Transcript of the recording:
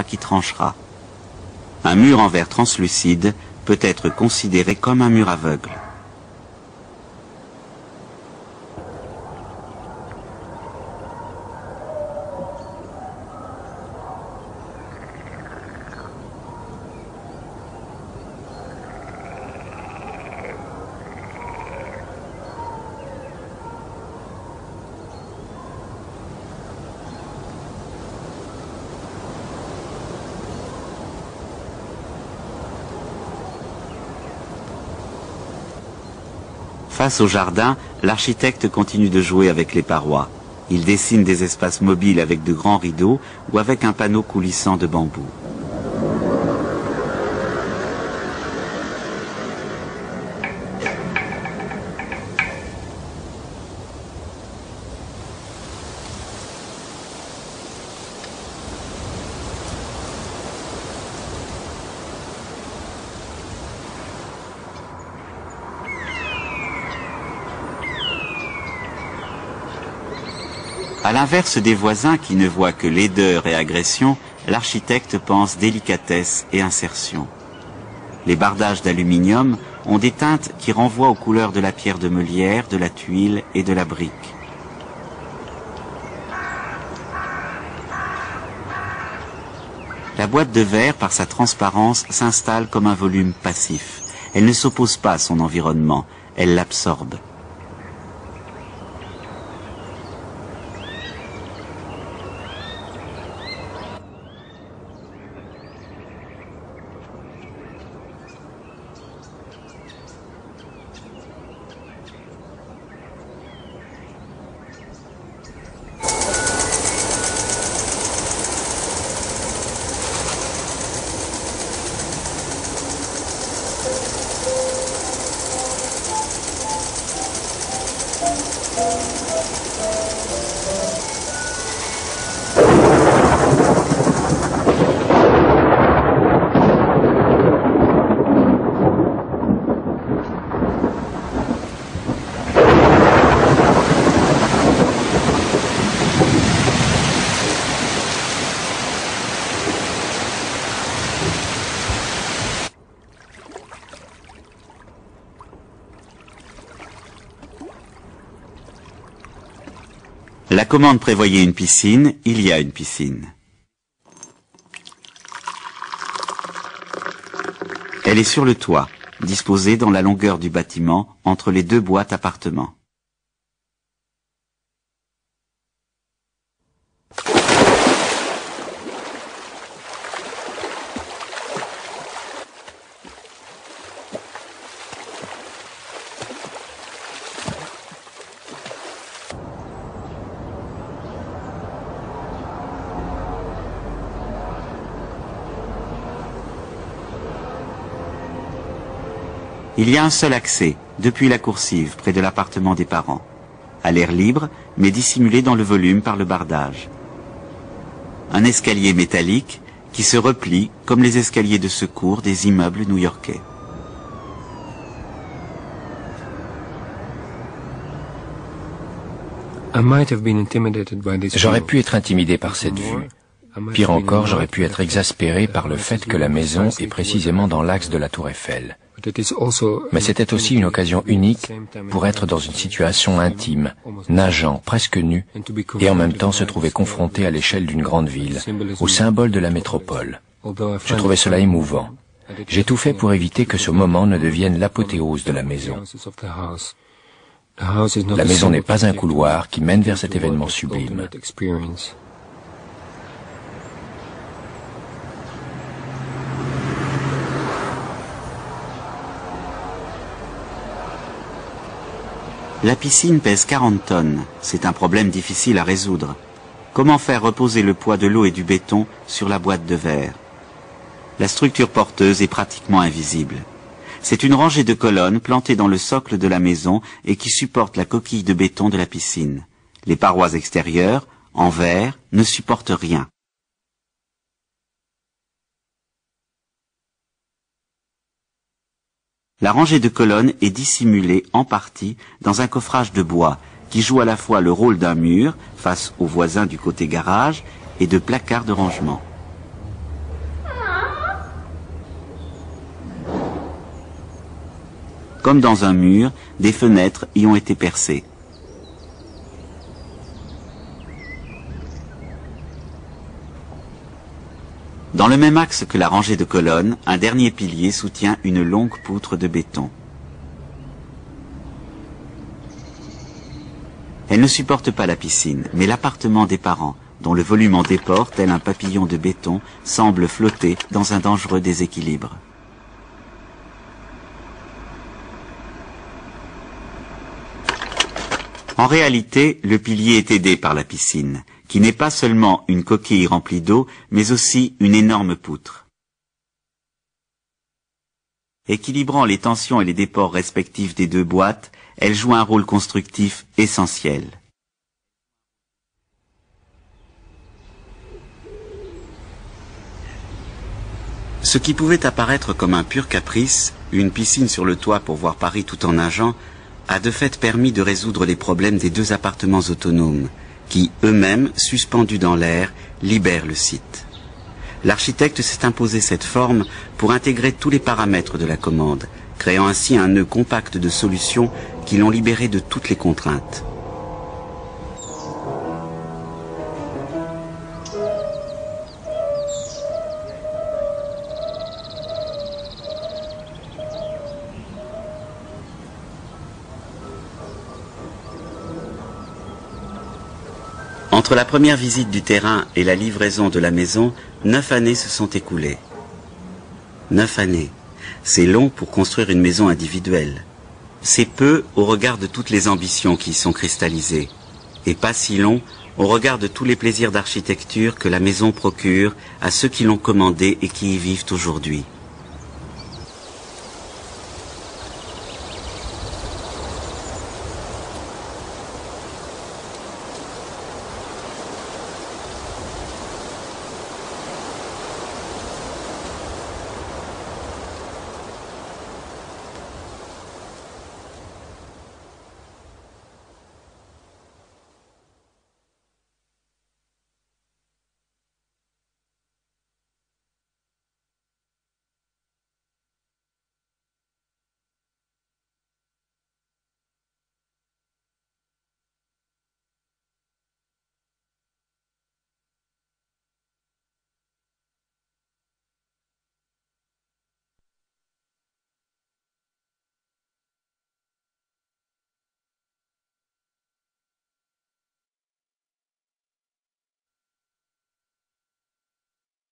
qui tranchera. Un mur en verre translucide peut être considéré comme un mur aveugle. Face au jardin, l'architecte continue de jouer avec les parois. Il dessine des espaces mobiles avec de grands rideaux ou avec un panneau coulissant de bambou. À l'inverse des voisins qui ne voient que laideur et agression, l'architecte pense délicatesse et insertion. Les bardages d'aluminium ont des teintes qui renvoient aux couleurs de la pierre de meulière, de la tuile et de la brique. La boîte de verre, par sa transparence, s'installe comme un volume passif. Elle ne s'oppose pas à son environnement, elle l'absorbe. La commande prévoyait une piscine, il y a une piscine. Elle est sur le toit, disposée dans la longueur du bâtiment entre les deux boîtes appartements. Il y a un seul accès, depuis la coursive, près de l'appartement des parents. À l'air libre, mais dissimulé dans le volume par le bardage. Un escalier métallique qui se replie comme les escaliers de secours des immeubles new-yorkais. J'aurais pu être intimidé par cette vue. Pire encore, j'aurais pu être exaspéré par le fait que la maison est précisément dans l'axe de la tour Eiffel. Mais c'était aussi une occasion unique pour être dans une situation intime, nageant, presque nu, et en même temps se trouver confronté à l'échelle d'une grande ville, au symbole de la métropole. Je trouvais cela émouvant. J'ai tout fait pour éviter que ce moment ne devienne l'apothéose de la maison. La maison n'est pas un couloir qui mène vers cet événement sublime. La piscine pèse 40 tonnes. C'est un problème difficile à résoudre. Comment faire reposer le poids de l'eau et du béton sur la boîte de verre? La structure porteuse est pratiquement invisible. C'est une rangée de colonnes plantées dans le socle de la maison et qui supportent la coquille de béton de la piscine. Les parois extérieures, en verre, ne supportent rien. La rangée de colonnes est dissimulée en partie dans un coffrage de bois qui joue à la fois le rôle d'un mur face aux voisins du côté garage et de placard de rangement. Comme dans un mur, des fenêtres y ont été percées. Dans le même axe que la rangée de colonnes, un dernier pilier soutient une longue poutre de béton. Elle ne supporte pas la piscine, mais l'appartement des parents, dont le volume en déport, tel un papillon de béton, semble flotter dans un dangereux déséquilibre. En réalité, le pilier est aidé par la piscine, qui n'est pas seulement une coquille remplie d'eau, mais aussi une énorme poutre. Équilibrant les tensions et les déports respectifs des deux boîtes, elle joue un rôle constructif essentiel. Ce qui pouvait apparaître comme un pur caprice, une piscine sur le toit pour voir Paris tout en nageant, a de fait permis de résoudre les problèmes des deux appartements autonomes, qui, eux-mêmes, suspendus dans l'air, libèrent le site. L'architecte s'est imposé cette forme pour intégrer tous les paramètres de la commande, créant ainsi un nœud compact de solutions qui l'ont libéré de toutes les contraintes. Entre la première visite du terrain et la livraison de la maison, 9 années se sont écoulées. 9 années, c'est long pour construire une maison individuelle. C'est peu au regard de toutes les ambitions qui y sont cristallisées, et pas si long au regard de tous les plaisirs d'architecture que la maison procure à ceux qui l'ont commandée et qui y vivent aujourd'hui.